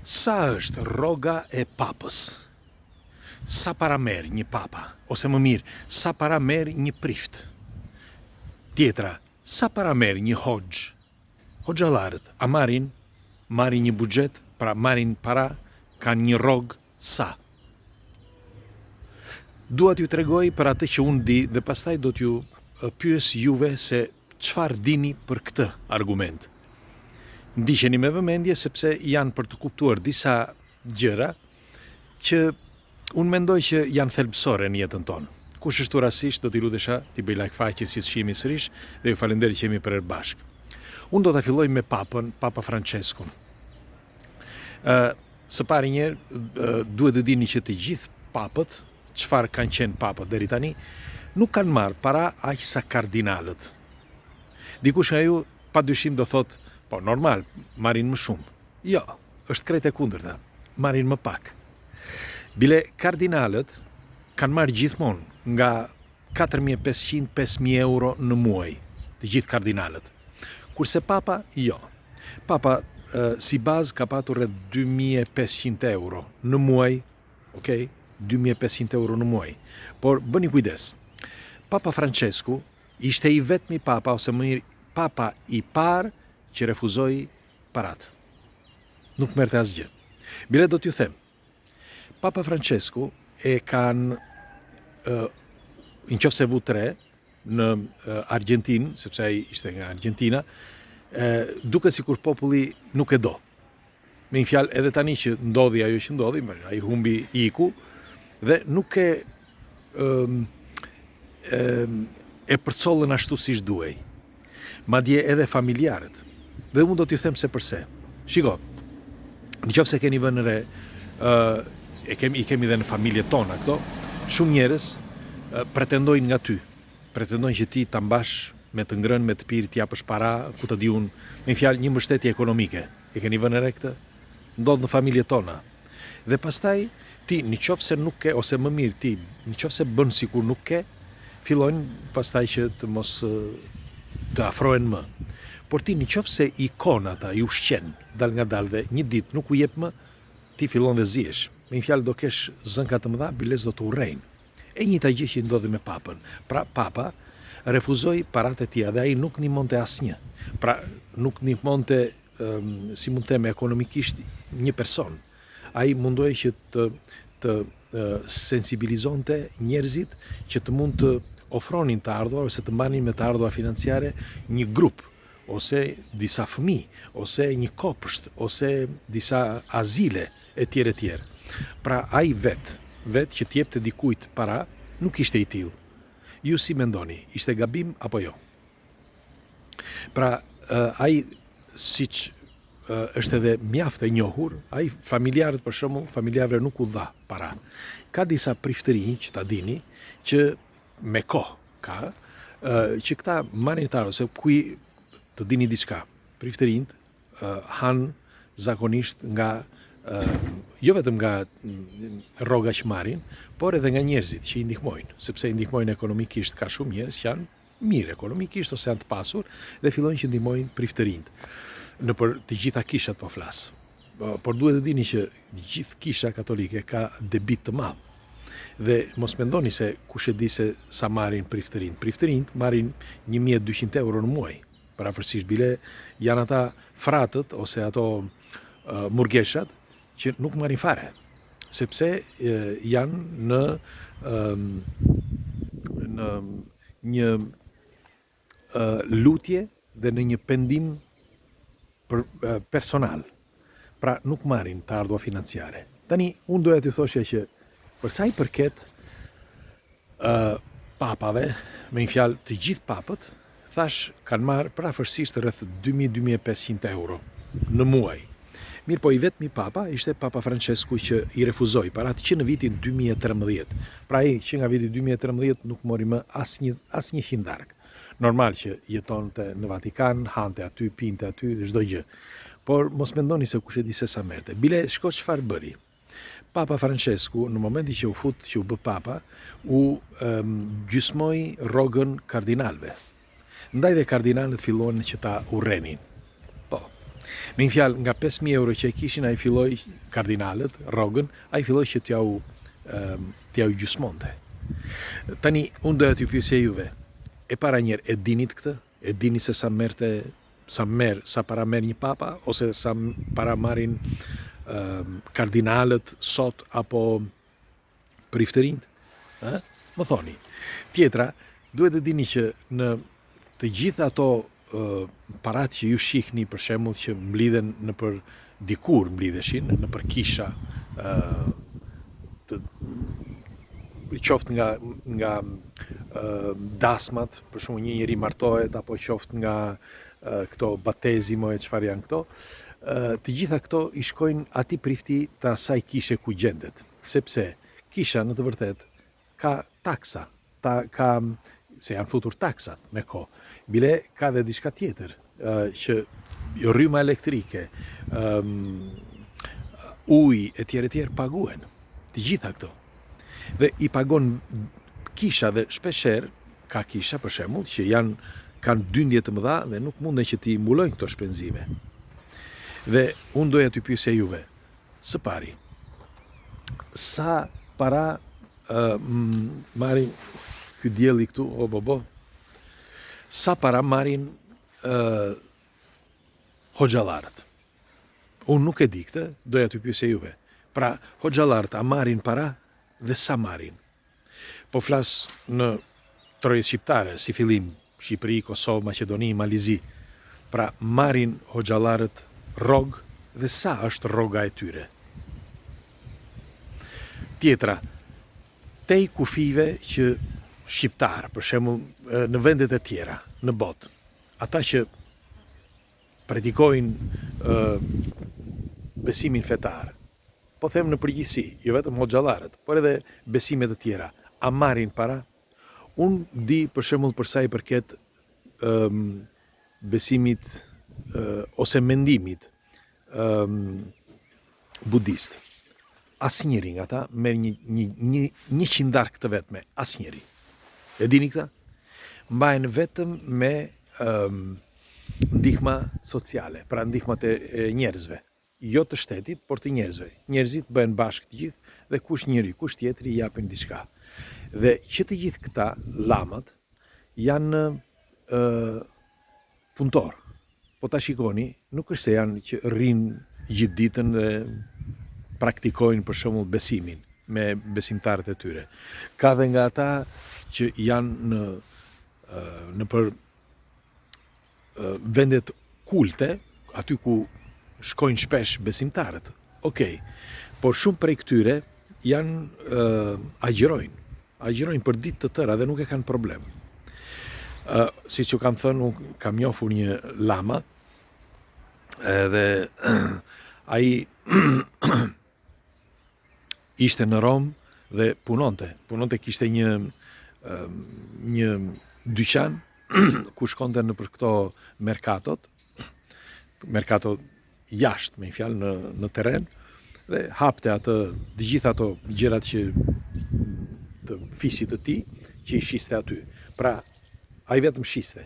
Sa është rroga e papës? Sa para merr një papa? Ose më mirë, sa para merr një prift? Tjetra, sa para merr një hoxh? Hoxhallarët, a marrin një buxhet, pra marrin para, kanë një rrogë sa? Dua t'ju tregoj për atë që unë di dhe pastaj do t'ju pyes juve se çfarë dini për këtë argument. Ndiqeni me vëmendje sepse janë për të kuptuar disa gjëra që unë mendoj që janë thelbësore në jetën tonë. Kush është rastisht, do t'i lutesha t'i bëj like faqe si të shihemi sërish dhe ju falenderoj që jemi për bashkë. Unë do ta filloj me papën, Papa Franceskun. Së pari njerë, duhet të dini që të gjithë papët, çfarë kanë qenë papët deri tani, nuk kanë marrë para aq sa kardinalët. Dikush nga ju padyshim do thotë, po normal, marrin më shumë. Jo, është krejt e kundërta, marrin më pak. Bile kardinalët kanë marrë gjithmonë nga 4.500-5.000 euro në muaj, të gjithë kardinalët. Kurse papa, jo. Papa si bazë ka patur rreth 2.500 euro në muaj, okay? 2.500 euro në muaj. Por bëni kujdes. Papa Francesku ishte i vetmi papa, ose më mirë, papa i parë që refuzoi parat. Nuk merrte asgjë. Bile do t'ju them, Papa Francesku e kanë nëse vu 3 në Argjentinë, sepse ai ishte nga Argentina, duket sikur populli nuk e do. Me një fjalë, edhe tani që ndodhi ajo që ndodhi, ai humbi iku dhe nuk e përcollën ashtu siç duhej. Madje edhe familjarët. Dhe unë do t'ju them se përse. Shiko, nëse keni vënë re, i kemi dhe në familjet tona këto, shumë njerëz pretendojnë nga ty. Pretendojnë që ti ta mbash me të ngrënë, me të pirë, t'japësh para, ku të di unë, me fjalë një mbështetje ekonomike. E keni vënë re këtë? Ndodh në familjet tona. Dhe pastaj ti nëse nuk ke, ose më mirë ti nëse bën sikur nuk ke, fillojnë pastaj që të mos të afrohen më. Por ti nëse ikona ata i ushqen dal nga dal dhe një ditë nuk u jep më, ti fillon dhe zihesh. Me një fjalë do kesh zënka të mëdha, biles do të urrejnë. E njëjta gjë që ndodhi me papën. Pra papa refuzoi paratë e tija dhe ai nuk ndihmonte asnjë. Pra nuk ndihmonte, si mund të them, ekonomikisht një person. Ai mundoi që të sensibilizonte njerëzit që të mund të ofronin të ardhuar ose të marrin me të ardhuar financiare një grup, ose disa fëmijë, ose një kopsht, ose disa azile etj. Pra ai vetë që t'jepte dikujt para, nuk ishte i tillë. Ju si mendoni, ishte gabim apo jo? Pra ai, siç është edhe mjaft e njohur, ai familjarët për shembull, familjarëve nuk u dha para. Ka disa priftëri që ta dini, që me kohë ka, që këta marrin të ose kuj të dini diçka. Priftërinjt han zakonisht nga jo vetëm nga rroga që marrin, por edhe nga njerëzit që i ndihmojnë, sepse i ndihmojnë ekonomikisht. Ka shumë njerëz që janë mirë ekonomikisht ose janë të pasur dhe fillojnë që ndihmojnë priftërinjt. Në për të gjitha kishat po flas. Por duhet të dini që gjithë kisha katolike ka debit të madh. Dhe mos mendoni se kush e di se sa marrin priftërinjt. Priftërinjt marrin 1.200 euro në muaj. Parafërsisht, bile janë ata fratët ose ato murgeshat që nuk marrin fare, sepse janë në një lutje dhe në një pendim personal. Pra nuk marrin të ardhua financiare. Tani, unë doja t'ju thoshja që për sa i përket papave, me një fjalë të gjithë papët, thash kanë marrë parafërsisht rreth 2.000-2.500 euro në muaj. Mirë po i vetmi papa ishte Papa Francesku që i refuzoi paratë që në vitin 2013. Pra ai që nga viti 2013 nuk mori më asnjë hindark. Normal që jetonte në Vatikan, hante aty, pinte aty dhe çdo gjë. Por mos mendoni se kush e di se sa merrte. Bile shko çfarë bëri. Papa Francesku në momentin që u bë papa, u gjysmoi rrogën kardinalëve. Ndaj dhe kardinalët filluan që ta urrenin. Po, Me një fjalë, nga 5.000 euro që e kishin, a i filloj kardinalët, rogën, a i filloj që t'jau gjysmonte. Tani, unë doja t'ju pyesja juve, e para njerë, e dinit këtë? E dini se sa para merr një papa, ose sa para marrin kardinalët sot, apo priftërinjt? Më thoni. Tjetra, duhet të dini që në të gjitha ato parat që ju shihni, për shembull, që mblidhen në për dikur mblidheshin në për kisha, qoftë nga dasmat, për shembull një njeri martohet, apo qoftë nga këto batezimo e çfarë janë këto, të gjitha këto i shkojnë atij prifti të asaj kishe ku gjendet, sepse kisha në të vërtet ka taksa, se janë futur taksat me kohë. Bile ka dhe diçka tjetër, që rryma elektrike, ujë e tjerë paguen, të gjitha këto. Dhe i pagon kisha, dhe shpesher ka kisha, për shembull, që kanë dyndje të mëdha dhe nuk munden që t'i mbulojnë këto shpenzime. Dhe unë doja t'ju pyesja juve, së pari, sa para marrin ky dielli këtu, o bobo, sa para marrin hoxhallarët? Unë nuk e di këtë, doja t'ju pyesja juve. Pra, hoxhallarët a marrin para dhe sa marrin? Po flas në trojës shqiptare, si fillim, Shqipëri, Kosovë, Maqedoni, Malizi. Pra, marrin hoxhallarët rrogë dhe sa është rroga e tyre? Tjetra, tej kufive që shqiptar, për shembull, në vendet e tjera, në botë, ata që predikojnë besimin fetar, po them në përgjithësi, jo vetëm hoxhallarët, por edhe besimet e tjera, a marrin para? Unë di, për shembull, për sa i përket besimit ose mendimit budist. Asnjëri nga ata merr një qindar këtë vetme, asnjëri. E dini këta? Mbahen vetëm me ndihma sociale, pra ndihmat e njerëzve. Jo të shtetit, por të njerëzve. Njerëzit bëhen bashkë të gjithë dhe kush njëri, kush tjetri i japin diçka. Dhe që të gjithë këta lamat janë punëtor. Po ta shikoni, nuk është se janë që rrinë gjithë ditën dhe praktikojnë, për shembull, besimin me besimtarët e tyre. Ka dhe nga ata që janë në për vendet kulte, aty ku shkojnë shpesh besimtarët. Okej, por shumë prej këtyre janë agjërojnë për ditë të tëra dhe nuk e kanë problem. Si që kam thënë, unë kam njohur një lama, edhe ai ishte në Rom dhe punonte, kishte një dyqan ku shkonte në për këto merkato jashtë, me një fjalë në terren, dhe hapte atë të gjitha ato gjërat që të fisit të tij që i shiste aty. Pra, ai vetëm shiste.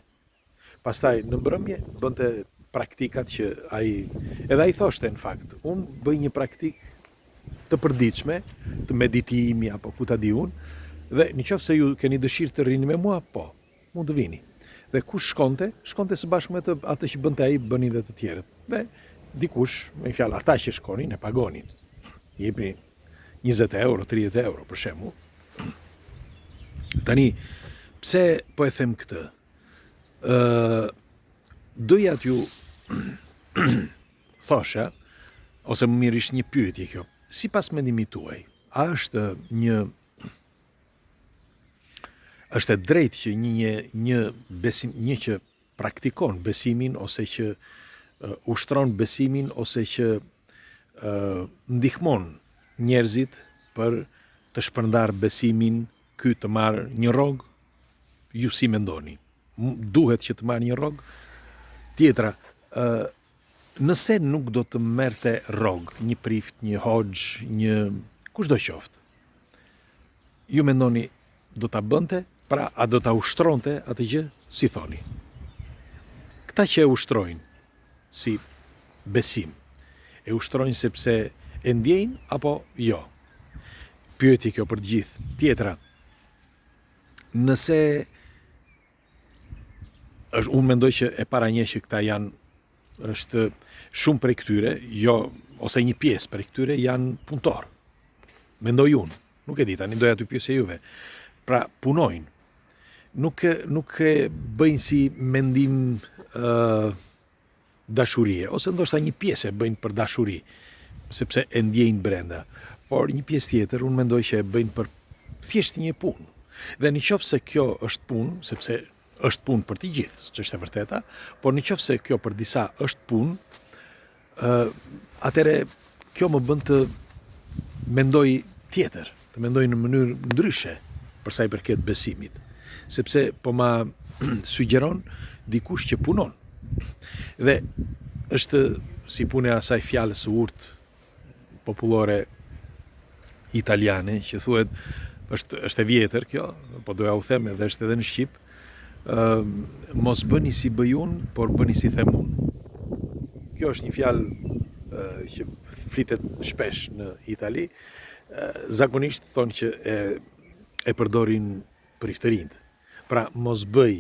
Pastaj në mbrëmje bënte praktikat që edhe ai thoshte, në fakt, unë bëj një praktikë të përditshme, të meditimi apo ku ta di unë, dhe nëse ju keni dëshirë të rini me mua, po, mund të vini. Dhe kush shkonte së bashku me atë që bënte ai, bënin dhe të tjerët. Dhe dikush, me fjalë, ata që shkonin e pagonin. Jepni 20 euro, 30 euro, për shembull. Tani, pse po e them këtë? Doja t'ju thosha, ose më mirë ishte një pyetje kjo. Sipas mendimit tuaj, a është është e drejtë që një që praktikon besimin, ose që ushtron besimin, ose që ndihmon njerëzit për të shpërndar besimin, ky të marrë një rrogë? Ju si mendoni? Duhet që të marrë një rrogë? Tjetra, nëse nuk do të merrte rrogë, një prift, një hoxh, një kushdo qoftë, ju mendoni do ta bënte? Pra, a do ta ushtronte atë gjë? Si thoni? Këta që e ushtrojnë, si besim. E ushtrojnë sepse e ndjejnë apo jo. Pyetje kjo për të gjithë. Tjetra, nëse unë mendoj që e para një që këta është shumë prej këtyre, jo, ose një pjesë prej këtyre janë punëtor. Mendoj unë, nuk e di tani, doja t'ju pyesja juve. Pra, punojnë. Nuk e bëjnë si mendim dashurie, ose ndoshta një pjesë e bëjnë për dashuri, sepse e ndjejnë brenda. Por një pjesë tjetër, unë mendoj që e bëjnë për thjesht një punë. Dhe në qoftë se kjo është punë, sepse është punë për të gjithë, që është e vërteta, por në qoftë se kjo për disa është punë, atëre kjo më bën të mendoj tjetër, të mendoj në mënyrë ndryshe për sa i përket besimit, sepse po ma sugjeron dikush që punon. Dhe është si pune asaj fjalës së urtë popullore italiane, që thuhet, është e vjetër kjo, po doja u them edhe është edhe në Shqip, mos bëni si bëj unë, por bëni si them unë. Kjo është një fjalë që flitet shpesh në Itali, zakonisht thonë që e përdorin priftërinjt. Pra, mos bëj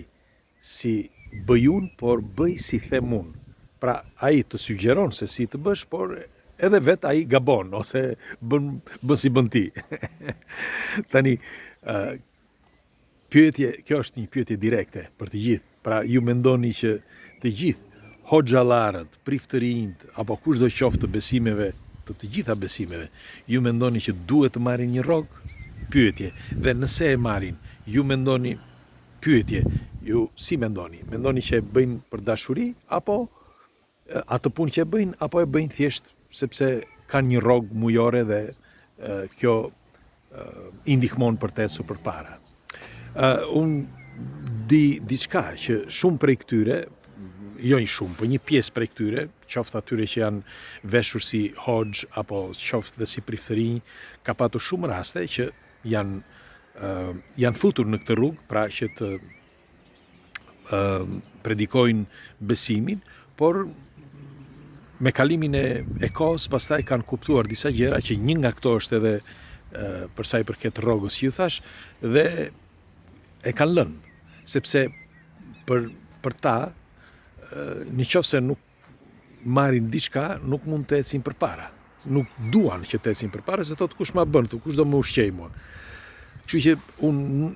si bëj unë, por bëj si them unë. Pra, ai të sugjeron se si të bësh, por edhe vet ai gabon, ose bën si bën ti. Tani, kjo është një pyetje direkte për të gjithë. Pra, ju mendoni që të gjithë hoxhallarët, priftërinjt, apo kushdo qoftë të besimeve, të gjitha besimeve, ju mendoni që duhet të marrin një rrogë? Pyetje. Dhe nëse e marrin, ju mendoni, pyetje, ju si mendoni? Mendoni që e bëjnë për dashuri, apo atë punë që e bëjnë, apo e bëjnë thjesht sepse kanë një rrogë mujore dhe kjo i ndihmon për të ecur përpara. Unë di diçka që shumë prej këtyre, jo një shumë, por një pjesë prej këtyre, qoftë atyre që janë veshur si hoxh apo qoftë dhe si priftërinj, ka patur shumë raste që janë futur në këtë rrugë, pra që të predikojnë besimin, por me kalimin e kohës pastaj kanë kuptuar disa gjëra që një nga këto është edhe për sa i përket rrogës që ju thash, dhe e kanë lënë, sepse për ta, në qoftë se nuk marrin diçka, nuk mund të ecin përpara. Nuk duan që të ecin përpara, se thotë kush ma bën, kush do më ushqej mua. Kështu që unë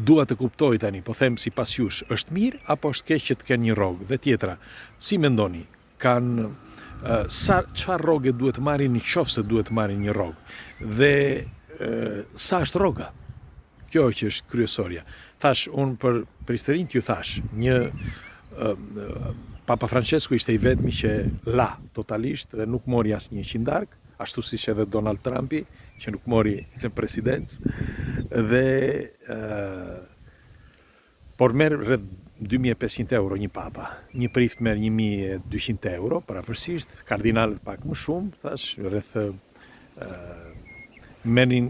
dua të kuptoj tani, po them sipas jush, është mirë apo është keq që të kenë një rrogë? Dhe tjetra, si mendoni? Çfarë rroge duhet të marrin nëse duhet të marrin një rrogë? Dhe sa është rroga? Kjo që është kryesorja. Thash, unë për priftërinjt ju thash, Papa Francesku ishte i vetmi që la totalisht dhe nuk mori asnjë qindark, ashtu siç edhe Donald Trumpi, që nuk mori në presidencë, dhe por merr rreth 2500 euro një papa. Një prift merr 1200 euro, parafërsisht, kardinalët pak më shumë, thash, rreth merrin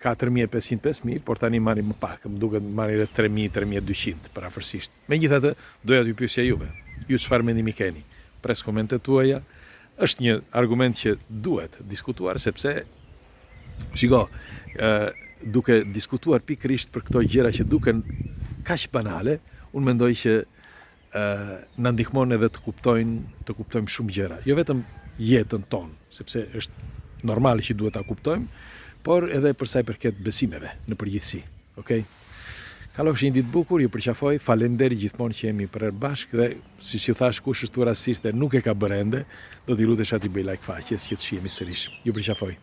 4500-5000, por tani marrin më pak, më duket marrin rreth 3000-3200 parafërsisht. Megjithatë, doja t'ju pyesja juve. Ju çfarë mendimi keni? Pres komentet tuaja. Është një argument që duhet diskutuar, sepse shiko, duke diskutuar pikërisht për këto gjëra që duken kaq banale, unë mendoj që na ndihmon edhe të kuptojmë shumë gjëra. Jo vetëm jetën tonë, sepse është normal që duhet ta kuptojmë, por edhe për sa i përket besimeve në përgjithësi. Okej? Kalofshi një ditë bukur, ju përqafoj, faleminderit gjithmonë që jemi për bashkë dhe siç ju thash, kush është rasist e nuk e ka bërë ende, do t'i lutesh aty bëj like faqes që të shihemi sërish. Ju përqafoj.